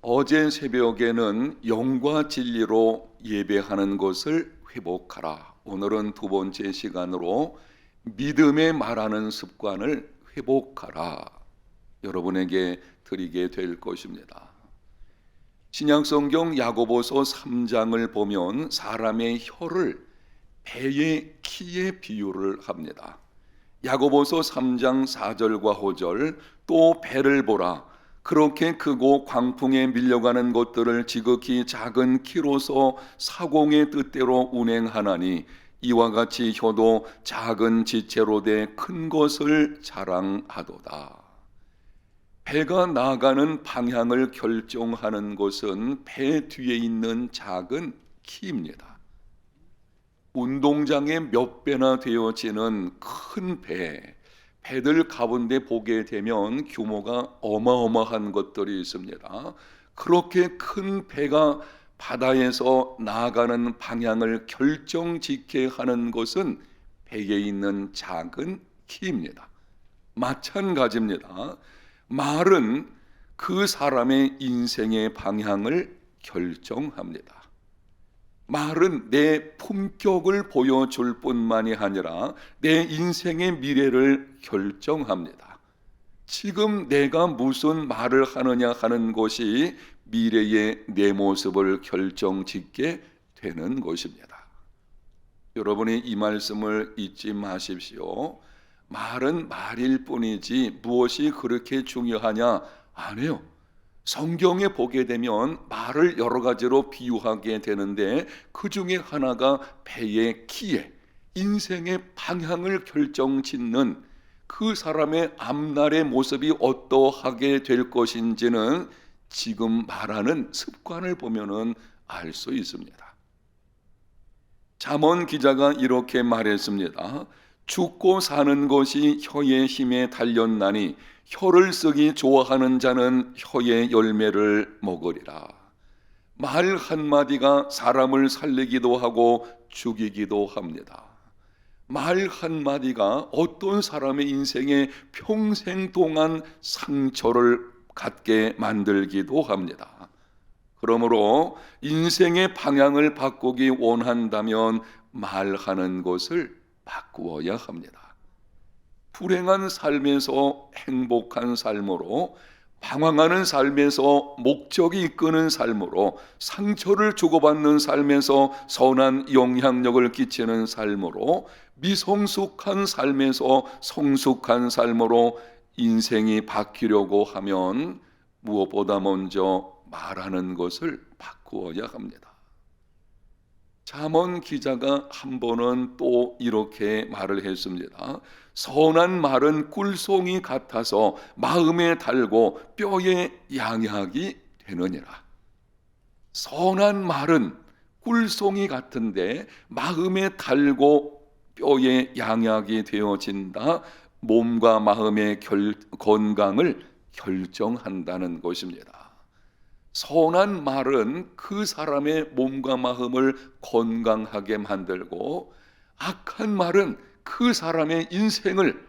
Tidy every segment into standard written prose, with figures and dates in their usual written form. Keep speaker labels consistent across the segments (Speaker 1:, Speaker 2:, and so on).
Speaker 1: 어제 새벽에는 영과 진리로 예배하는 것을 회복하라. 오늘은 두 번째 시간으로 믿음에 말하는 습관을 회복하라. 여러분에게 드리게 될 것입니다. 신약성경 야고보서 3장을 보면 사람의 혀를 배의 키에 비유를 합니다. 야고보서 3장 4절과 5절, 또 배를 보라. 그렇게 크고 광풍에 밀려가는 것들을 지극히 작은 키로서 사공의 뜻대로 운행하나니 이와 같이 혀도 작은 지체로 돼 큰 것을 자랑하도다. 배가 나아가는 방향을 결정하는 것은 배 뒤에 있는 작은 키입니다. 운동장에 몇 배나 되어지는 큰 배들 가운데 보게 되면 규모가 어마어마한 것들이 있습니다. 그렇게 큰 배가 바다에서 나아가는 방향을 결정짓게 하는 것은 배에 있는 작은 키입니다. 마찬가지입니다. 말은 그 사람의 인생의 방향을 결정합니다. 말은 내 품격을 보여줄 뿐만이 아니라 내 인생의 미래를 결정합니다. 지금 내가 무슨 말을 하느냐 하는 것이 미래의 내 모습을 결정짓게 되는 것입니다. 여러분이 이 말씀을 잊지 마십시오. 말은 말일 뿐이지 무엇이 그렇게 중요하냐? 아니에요. 성경에 보게 되면 말을 여러 가지로 비유하게 되는데 그 중에 하나가 배의 키에 인생의 방향을 결정짓는 그 사람의 앞날의 모습이 어떠하게 될 것인지는 지금 말하는 습관을 보면은 알 수 있습니다. 잠언 기자가 이렇게 말했습니다. 죽고 사는 것이 혀의 힘에 달렸나니 혀를 쓰기 좋아하는 자는 혀의 열매를 먹으리라. 말 한마디가 사람을 살리기도 하고 죽이기도 합니다. 말 한마디가 어떤 사람의 인생에 평생 동안 상처를 갖게 만들기도 합니다. 그러므로 인생의 방향을 바꾸기 원한다면 말하는 것을 바꾸어야 합니다. 불행한 삶에서 행복한 삶으로, 방황하는 삶에서 목적이 이끄는 삶으로, 상처를 주고받는 삶에서 선한 영향력을 끼치는 삶으로, 미성숙한 삶에서 성숙한 삶으로 인생이 바뀌려고 하면 무엇보다 먼저 말하는 것을 바꾸어야 합니다. 잠언 기자가 한 번은 또 이렇게 말을 했습니다. 선한 말은 꿀송이 같아서 마음에 달고 뼈에 양약이 되느니라. 선한 말은 꿀송이 같은데 마음에 달고 뼈에 양약이 되어진다. 몸과 마음의 건강을 결정한다는 것입니다. 선한 말은 그 사람의 몸과 마음을 건강하게 만들고 악한 말은 그 사람의 인생을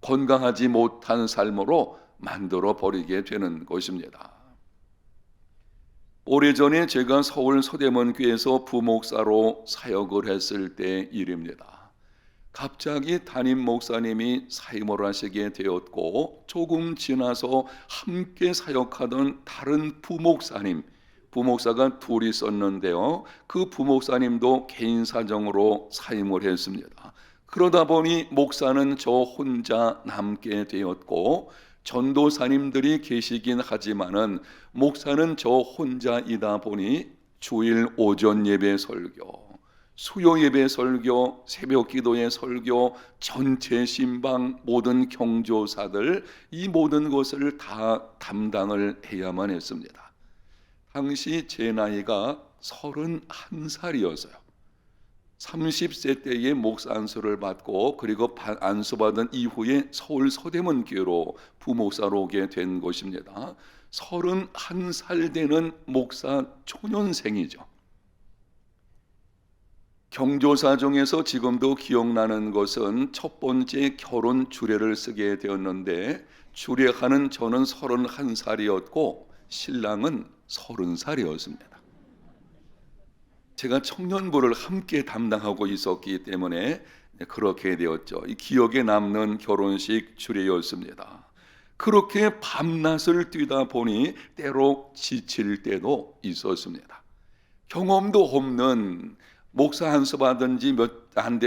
Speaker 1: 건강하지 못한 삶으로 만들어 버리게 되는 것입니다. 오래전에 제가 서울 서대문교회에서 부목사로 사역을 했을 때 일입니다. 갑자기 담임 목사님이 사임을 하시게 되었고 조금 지나서 함께 사역하던 다른 부목사가 둘 있었는데요. 그 부목사님도 개인 사정으로 사임을 했습니다. 그러다 보니 목사는 저 혼자 남게 되었고 전도사님들이 계시긴 하지만은 목사는 저 혼자이다 보니 주일 오전 예배 설교, 수요 예배 설교, 새벽 기도의 설교, 전체 신방, 모든 경조사들 이 모든 것을 다 담당을 해야만 했습니다. 당시 제 나이가 31살이어서요. 30세 때에 목사 안수를 받고 그리고 안수받은 이후에 서울 서대문교회로 부목사로 오게 된 것입니다. 31살 되는 목사 초년생이죠. 경조사 중에서 지금도 기억나는 것은 첫 번째 결혼 주례를 쓰게 되었는데 주례하는 저는 31살이었고 신랑은 30살이었습니다. 제가 청년부를 함께 담당하고 있었기 때문에 그렇게 되었죠. 이 기억에 남는 결혼식 주례였습니다. 그렇게 밤낮을 뛰다 보니 때로 지칠 때도 있었습니다. 경험도 없는 목사 한 수 받은 지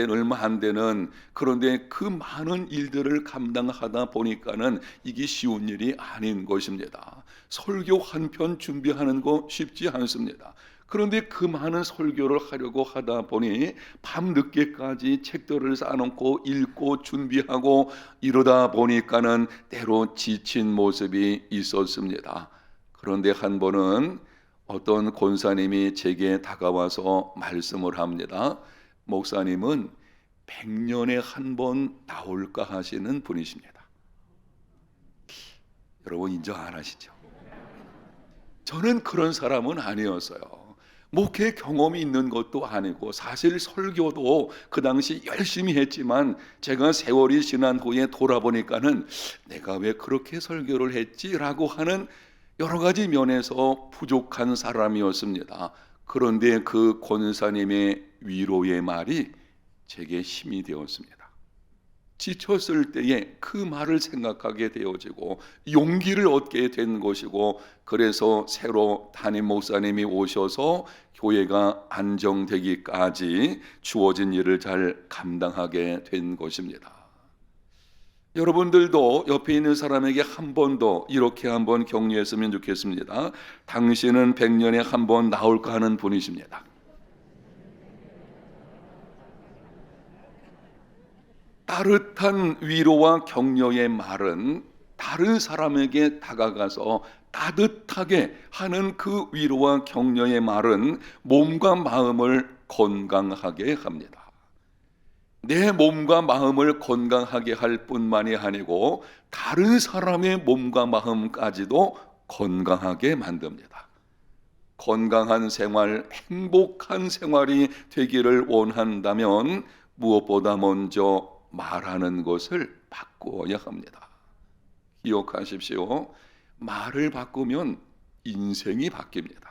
Speaker 1: 얼마 안 되는, 그런데 그 많은 일들을 감당하다 보니까는 이게 쉬운 일이 아닌 것입니다. 설교 한 편 준비하는 거 쉽지 않습니다. 그런데 그 많은 설교를 하려고 하다 보니 밤 늦게까지 책들을 쌓아놓고 읽고 준비하고 이러다 보니까는 때로 지친 모습이 있었습니다. 그런데 한 번은 어떤 권사님이 제게 다가와서 말씀을 합니다. 목사님은 100년에 한 번 나올까 하시는 분이십니다. 여러분 인정 안 하시죠? 저는 그런 사람은 아니었어요. 목회 경험이 있는 것도 아니고, 사실 설교도 그 당시 열심히 했지만 제가 세월이 지난 후에 돌아보니까는 내가 왜 그렇게 설교를 했지라고 하는 여러 가지 면에서 부족한 사람이었습니다. 그런데 그 권사님의 위로의 말이 제게 힘이 되었습니다. 지쳤을 때에 그 말을 생각하게 되어지고 용기를 얻게 된 것이고, 그래서 새로 담임 목사님이 오셔서 교회가 안정되기까지 주어진 일을 잘 감당하게 된 것입니다. 여러분들도 옆에 있는 사람에게 한 번 더 이렇게 한번 격려했으면 좋겠습니다. 당신은 100년에 한 번 나올까 하는 분이십니다. 따뜻한 위로와 격려의 말은 다른 사람에게 다가가서 따뜻하게 하는 그 위로와 격려의 말은 몸과 마음을 건강하게 합니다. 내 몸과 마음을 건강하게 할 뿐만이 아니고 다른 사람의 몸과 마음까지도 건강하게 만듭니다. 건강한 생활, 행복한 생활이 되기를 원한다면 무엇보다 먼저 말하는 것을 바꾸어야 합니다. 기억하십시오. 말을 바꾸면 인생이 바뀝니다.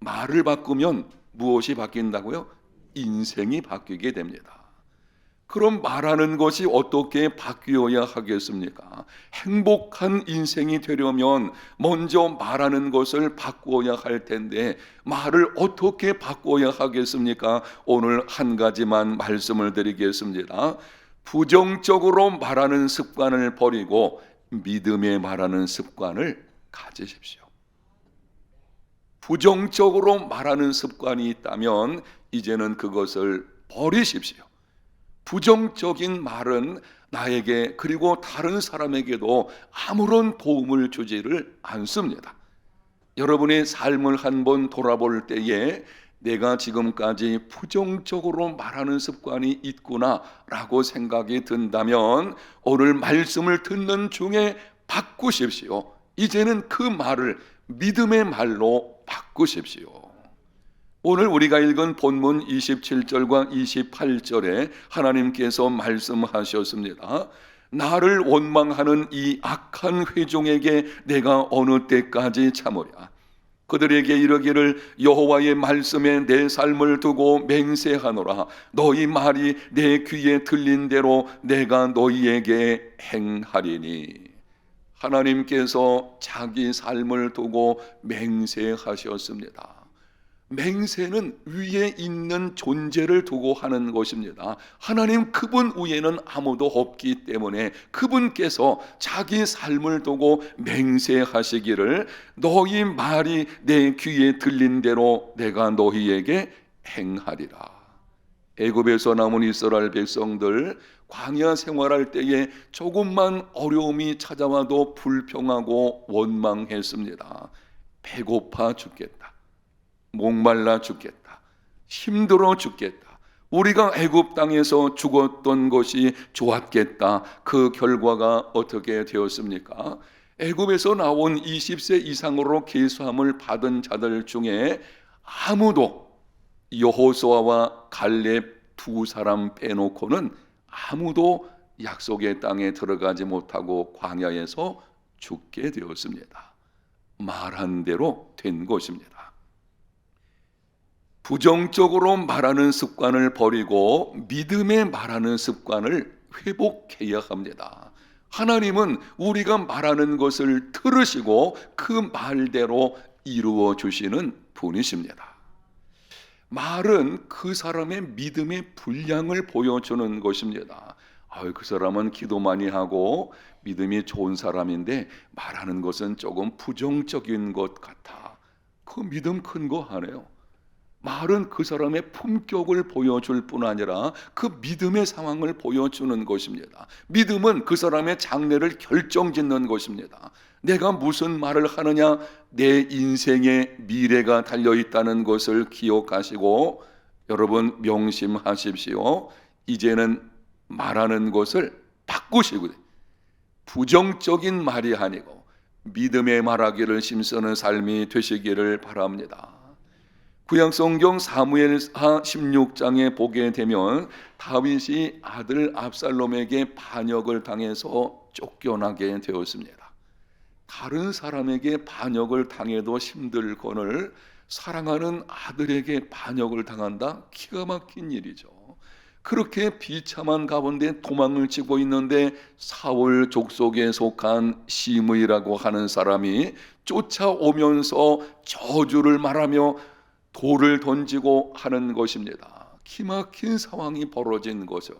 Speaker 1: 말을 바꾸면 무엇이 바뀐다고요? 인생이 바뀌게 됩니다. 그럼 말하는 것이 어떻게 바뀌어야 하겠습니까? 행복한 인생이 되려면 먼저 말하는 것을 바꾸어야 할 텐데 말을 어떻게 바꾸어야 하겠습니까? 오늘 한 가지만 말씀을 드리겠습니다. 부정적으로 말하는 습관을 버리고 믿음에 말하는 습관을 가지십시오. 부정적으로 말하는 습관이 있다면 이제는 그것을 버리십시오. 부정적인 말은 나에게 그리고 다른 사람에게도 아무런 도움을 주지를 않습니다. 여러분의 삶을 한번 돌아볼 때에 내가 지금까지 부정적으로 말하는 습관이 있구나라고 생각이 든다면 오늘 말씀을 듣는 중에 바꾸십시오. 이제는 그 말을 믿음의 말로 바꾸십시오. 오늘 우리가 읽은 본문 27절과 28절에 하나님께서 말씀하셨습니다. 나를 원망하는 이 악한 회중에게 내가 어느 때까지 참으랴. 그들에게 이르기를 여호와의 말씀에 내 삶을 두고 맹세하노라. 너희 말이 내 귀에 들린 대로 내가 너희에게 행하리니. 하나님께서 자기 삶을 두고 맹세하셨습니다. 맹세는 위에 있는 존재를 두고 하는 것입니다. 하나님 그분 위에는 아무도 없기 때문에 그분께서 자기 삶을 두고 맹세하시기를 너희 말이 내 귀에 들린 대로 내가 너희에게 행하리라. 애굽에서 남은 이스라엘 백성들 광야 생활할 때에 조금만 어려움이 찾아와도 불평하고 원망했습니다. 배고파 죽겠다. 목말라 죽겠다. 힘들어 죽겠다. 우리가 애굽 땅에서 죽었던 것이 좋았겠다. 그 결과가 어떻게 되었습니까? 애굽에서 나온 20세 이상으로 계수함을 받은 자들 중에 아무도 여호수아와 갈렙 두 사람 빼놓고는 아무도 약속의 땅에 들어가지 못하고 광야에서 죽게 되었습니다. 말한 대로 된 것입니다. 부정적으로 말하는 습관을 버리고 믿음에 말하는 습관을 회복해야 합니다. 하나님은 우리가 말하는 것을 들으시고 그 말대로 이루어 주시는 분이십니다. 말은 그 사람의 믿음의 분량을 보여주는 것입니다. 그 사람은 기도 많이 하고 믿음이 좋은 사람인데 말하는 것은 조금 부정적인 것 같아. 그 믿음 큰 거 아니에요. 말은 그 사람의 품격을 보여줄 뿐 아니라 그 믿음의 상황을 보여주는 것입니다. 믿음은 그 사람의 장래를 결정짓는 것입니다. 내가 무슨 말을 하느냐, 내 인생의 미래가 달려있다는 것을 기억하시고 여러분 명심하십시오. 이제는 말하는 것을 바꾸시고 부정적인 말이 아니고 믿음의 말하기를 힘쓰는 삶이 되시기를 바랍니다. 구약성경 사무엘하 16장에 보게 되면 다윗이 아들 압살롬에게 반역을 당해서 쫓겨나게 되었습니다. 다른 사람에게 반역을 당해도 힘들거늘 사랑하는 아들에게 반역을 당한다? 기가 막힌 일이죠. 그렇게 비참한 가운데 도망을 치고 있는데 사울 족속에 속한 시므이라고 하는 사람이 쫓아오면서 저주를 말하며 돌을 던지고 하는 것입니다. 기막힌 상황이 벌어진 거죠.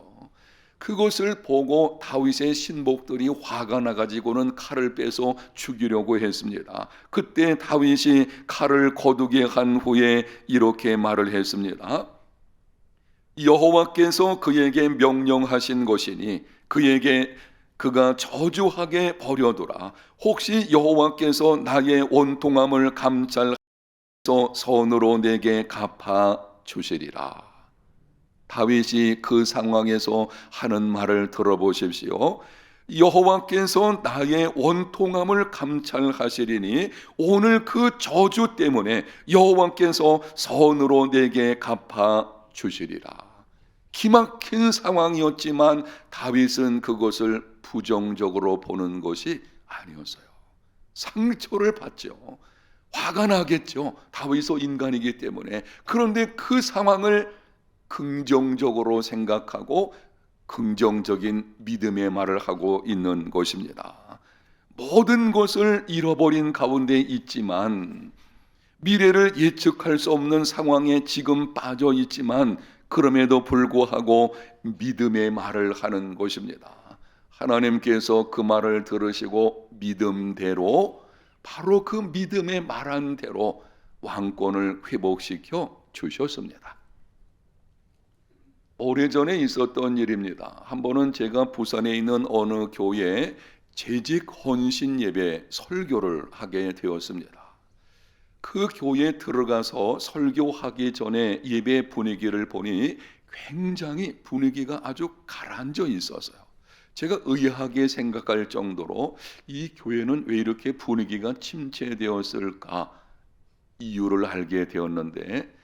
Speaker 1: 그것을 보고 다윗의 신복들이 화가 나가지고는 칼을 빼서 죽이려고 했습니다. 그때 다윗이 칼을 거두게 한 후에 이렇게 말을 했습니다. 여호와께서 그에게 명령하신 것이니 그가 저주하게 버려두라. 혹시 여호와께서 나의 원통함을 감찰 선으로 내게 갚아 주시리라. 다윗이 그 상황에서 하는 말을 들어보십시오. 여호와께서 나의 원통함을 감찰하시리니 오늘 그 저주 때문에 여호와께서 선으로 내게 갚아 주시리라. 기막힌 상황이었지만 다윗은 그것을 부정적으로 보는 것이 아니었어요. 상처를 받죠. 화가 나겠죠. 다윗도 인간이기 때문에. 그런데 그 상황을 긍정적으로 생각하고 긍정적인 믿음의 말을 하고 있는 것입니다. 모든 것을 잃어버린 가운데 있지만 미래를 예측할 수 없는 상황에 지금 빠져 있지만 그럼에도 불구하고 믿음의 말을 하는 것입니다. 하나님께서 그 말을 들으시고 믿음대로 바로 그 믿음의 말한 대로 왕권을 회복시켜 주셨습니다. 오래전에 있었던 일입니다. 한 번은 제가 부산에 있는 어느 교회에 재직 헌신 예배 설교를 하게 되었습니다. 그 교회에 들어가서 설교하기 전에 예배 분위기를 보니 굉장히 분위기가 아주 가라앉아 있었어요. 제가 의아하게 생각할 정도로 이 교회는 왜 이렇게 분위기가 침체되었을까 이유를 알게 되었는데,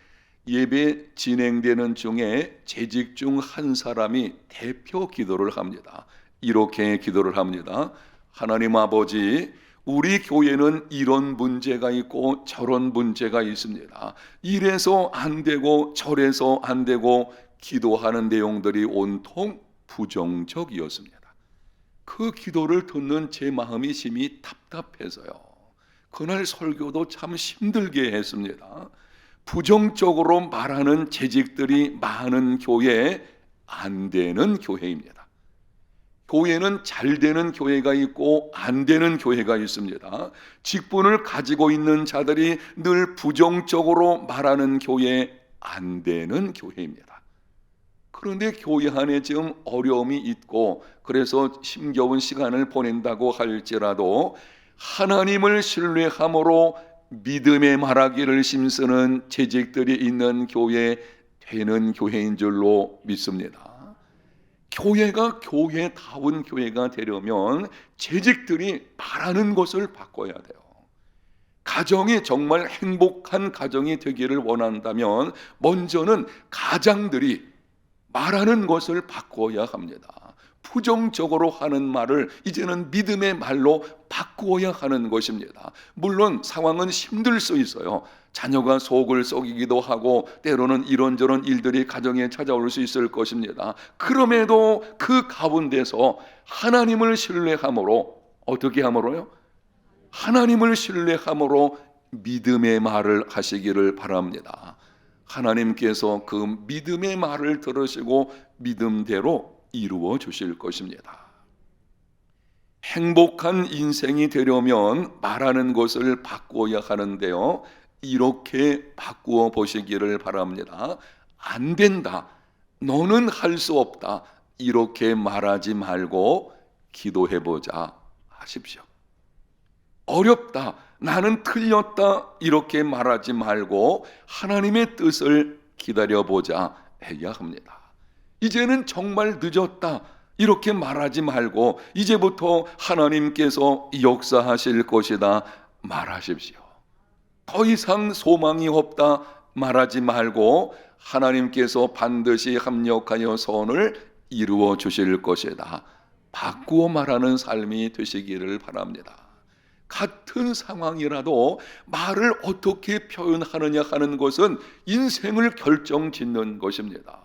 Speaker 1: 예배 진행되는 중에 재직 중 한 사람이 대표 기도를 합니다. 이렇게 기도를 합니다. 하나님 아버지, 우리 교회는 이런 문제가 있고 저런 문제가 있습니다. 이래서 안 되고 저래서 안 되고 기도하는 내용들이 온통 부정적이었습니다. 그 기도를 듣는 제 마음이 심히 답답해서요. 그날 설교도 참 힘들게 했습니다. 부정적으로 말하는 재직들이 많은 교회, 안 되는 교회입니다. 교회는 잘 되는 교회가 있고 안 되는 교회가 있습니다. 직분을 가지고 있는 자들이 늘 부정적으로 말하는 교회, 안 되는 교회입니다. 그런데 교회 안에 지금 어려움이 있고 그래서 힘겨운 시간을 보낸다고 할지라도 하나님을 신뢰함으로 믿음의 말하기를 힘쓰는 재직들이 있는 교회, 되는 교회인 줄로 믿습니다. 교회가 교회다운 교회가 되려면 재직들이 말하는 것을 바꿔야 돼요. 가정이 정말 행복한 가정이 되기를 원한다면 먼저는 가장들이 말하는 것을 바꿔야 합니다. 부정적으로 하는 말을 이제는 믿음의 말로 바꾸어야 하는 것입니다. 물론 상황은 힘들 수 있어요. 자녀가 속을 썩이기도 하고 때로는 이런저런 일들이 가정에 찾아올 수 있을 것입니다. 그럼에도 그 가운데서 하나님을 신뢰함으로, 어떻게 함으로요? 하나님을 신뢰함으로 믿음의 말을 하시기를 바랍니다. 하나님께서 그 믿음의 말을 들으시고 믿음대로 이루어 주실 것입니다. 행복한 인생이 되려면 말하는 것을 바꾸어야 하는데요, 이렇게 바꾸어 보시기를 바랍니다. 안 된다, 너는 할 수 없다, 이렇게 말하지 말고 기도해 보자 하십시오. 어렵다, 나는 틀렸다, 이렇게 말하지 말고 하나님의 뜻을 기다려보자 해야 합니다. 이제는 정말 늦었다, 이렇게 말하지 말고 이제부터 하나님께서 역사하실 것이다 말하십시오. 더 이상 소망이 없다 말하지 말고 하나님께서 반드시 합력하여 선을 이루어 주실 것이다, 바꾸어 말하는 삶이 되시기를 바랍니다. 같은 상황이라도 말을 어떻게 표현하느냐 하는 것은 인생을 결정짓는 것입니다.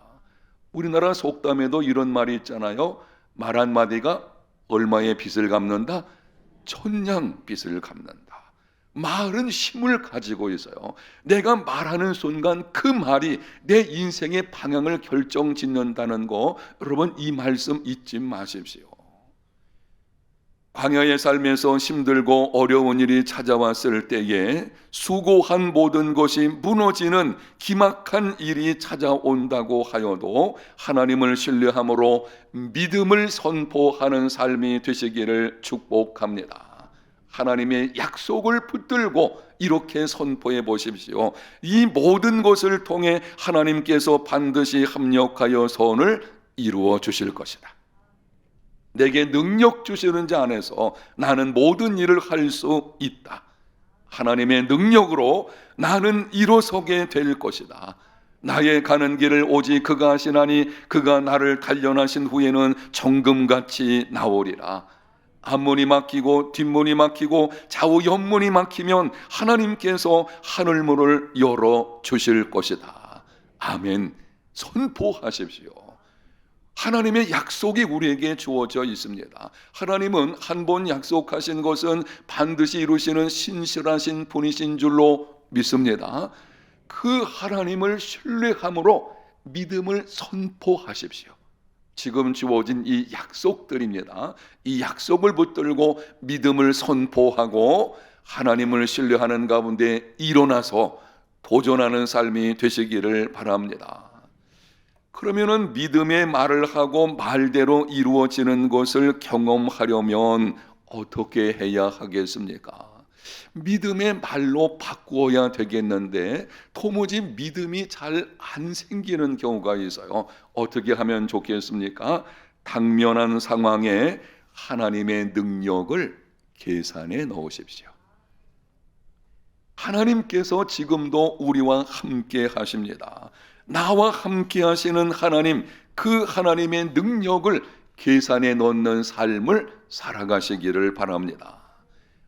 Speaker 1: 우리나라 속담에도 이런 말이 있잖아요. 말 한마디가 얼마의 빚을 갚는다? 천냥 빚을 갚는다. 말은 힘을 가지고 있어요. 내가 말하는 순간 그 말이 내 인생의 방향을 결정짓는다는 거, 여러분 이 말씀 잊지 마십시오. 광야의 삶에서 힘들고 어려운 일이 찾아왔을 때에 수고한 모든 것이 무너지는 기막한 일이 찾아온다고 하여도 하나님을 신뢰함으로 믿음을 선포하는 삶이 되시기를 축복합니다. 하나님의 약속을 붙들고 이렇게 선포해 보십시오. 이 모든 것을 통해 하나님께서 반드시 합력하여 선을 이루어 주실 것이다. 내게 능력 주시는 자 안에서 나는 모든 일을 할 수 있다. 하나님의 능력으로 나는 일어서게 될 것이다. 나의 가는 길을 오직 그가 하시나니 그가 나를 단련하신 후에는 정금같이 나오리라. 앞문이 막히고 뒷문이 막히고 좌우 옆문이 막히면 하나님께서 하늘문을 열어 주실 것이다. 아멘. 선포하십시오. 하나님의 약속이 우리에게 주어져 있습니다. 하나님은 한 번 약속하신 것은 반드시 이루시는 신실하신 분이신 줄로 믿습니다. 그 하나님을 신뢰함으로 믿음을 선포하십시오. 지금 주어진 이 약속들입니다. 이 약속을 붙들고 믿음을 선포하고 하나님을 신뢰하는 가운데 일어나서 도전하는 삶이 되시기를 바랍니다. 그러면은 믿음의 말을 하고 말대로 이루어지는 것을 경험하려면 어떻게 해야 하겠습니까? 믿음의 말로 바꾸어야 되겠는데 도무지 믿음이 잘 안 생기는 경우가 있어요. 어떻게 하면 좋겠습니까? 당면한 상황에 하나님의 능력을 계산해 넣으십시오. 하나님께서 지금도 우리와 함께 하십니다. 나와 함께 하시는 하나님, 그 하나님의 능력을 계산해 넣는 삶을 살아가시기를 바랍니다.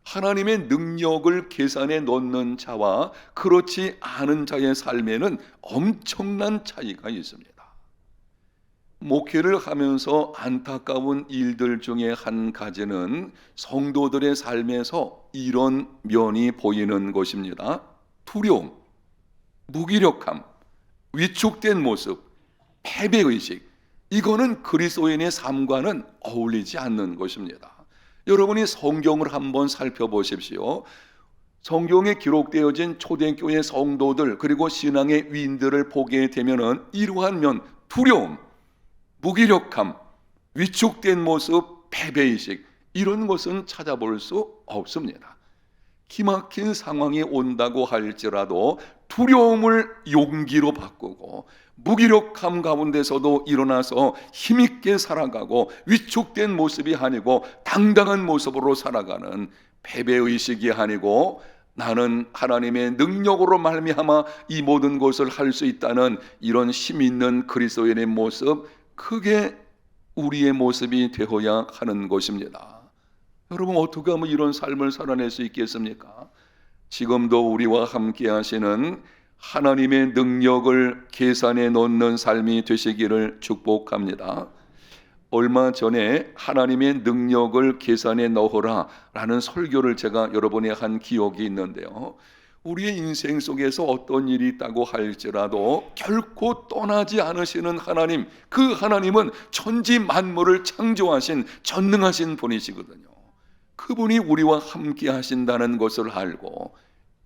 Speaker 1: 하나님의 능력을 계산해 넣는 자와 그렇지 않은 자의 삶에는 엄청난 차이가 있습니다. 목회를 하면서 안타까운 일들 중에 한 가지는 성도들의 삶에서 이런 면이 보이는 것입니다. 두려움, 무기력함, 위축된 모습, 패배의식, 이거는 그리스도인의 삶과는 어울리지 않는 것입니다. 여러분이 성경을 한번 살펴보십시오. 성경에 기록되어진 초대교회 성도들 그리고 신앙의 위인들을 보게 되면은 이러한 면, 두려움, 무기력함, 위축된 모습, 패배의식, 이런 것은 찾아볼 수 없습니다. 기막힌 상황이 온다고 할지라도 두려움을 용기로 바꾸고 무기력함 가운데서도 일어나서 힘있게 살아가고 위축된 모습이 아니고 당당한 모습으로 살아가는 패배의식이 아니고 나는 하나님의 능력으로 말미암아 이 모든 것을 할 수 있다는 이런 힘 있는 그리스도인의 모습, 크게 우리의 모습이 되어야 하는 것입니다. 여러분, 어떻게 하면 이런 삶을 살아낼 수 있겠습니까? 지금도 우리와 함께 하시는 하나님의 능력을 계산해 놓는 삶이 되시기를 축복합니다. 얼마 전에 하나님의 능력을 계산해 넣어라 라는 설교를 제가 여러분에 한 기억이 있는데요. 우리의 인생 속에서 어떤 일이 있다고 할지라도 결코 떠나지 않으시는 하나님, 그 하나님은 천지 만물을 창조하신 전능하신 분이시거든요. 그분이 우리와 함께 하신다는 것을 알고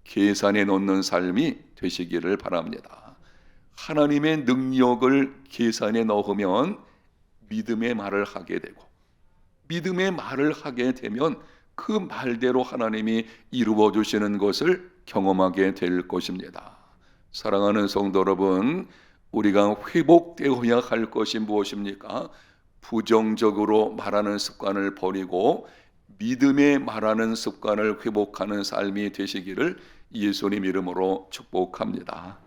Speaker 1: 계산해 놓는 삶이 되시기를 바랍니다. 하나님의 능력을 계산해 넣으면 믿음의 말을 하게 되고, 믿음의 말을 하게 되면 그 말대로 하나님이 이루어 주시는 것을 경험하게 될 것입니다. 사랑하는 성도 여러분, 우리가 회복되어야 할 것이 무엇입니까? 부정적으로 말하는 습관을 버리고 믿음의 말하는 습관을 회복하는 삶이 되시기를 예수님 이름으로 축복합니다.